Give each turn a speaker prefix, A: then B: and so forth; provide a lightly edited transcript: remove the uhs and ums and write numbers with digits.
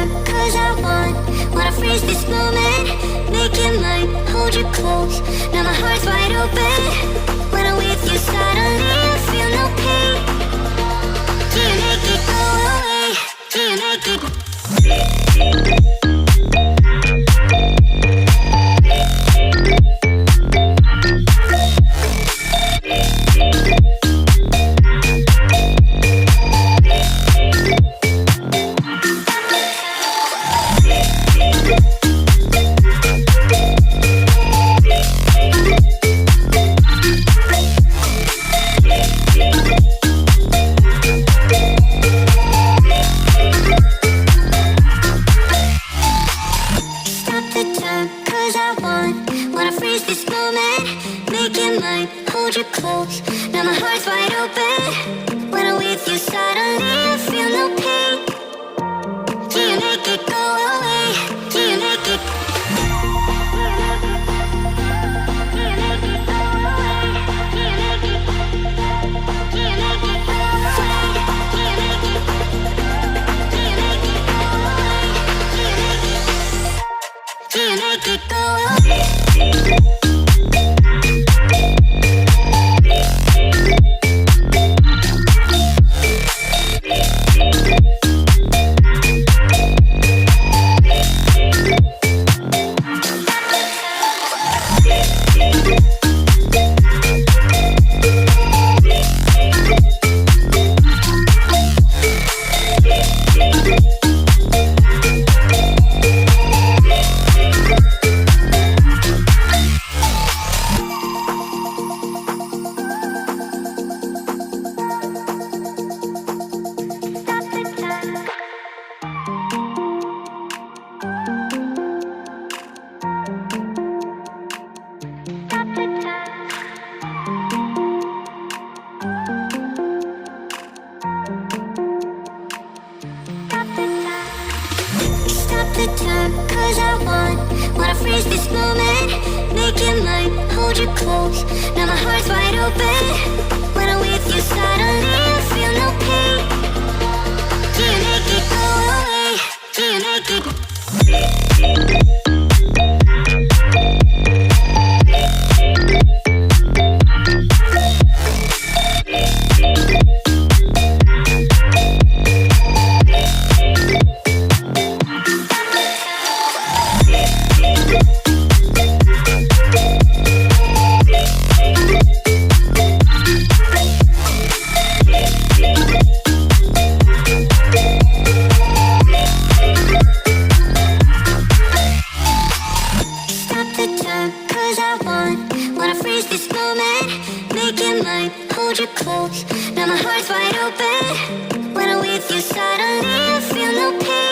A: time, cause I wanna freeze this moment. Make it mine, hold you close. Now my heart's wide open. When I'm with you, suddenly I feel no pain. Do you make it go away? Do you make it? Wanna freeze this moment, make it mine, hold you close. Now my heart's wide open. When I'm with you, suddenly I feel no pain. Do you make it go away? Do you make it? Do you make it go away? The time, cause I wanna freeze this moment. Make it mine, hold you close. Now my heart's wide open. When I'm with you, suddenly I feel no pain. Do you make it go away? Do you make it? Wanna freeze this moment, make it mine, hold you close. Now my heart's wide open. When I'm with you, suddenly I feel no pain.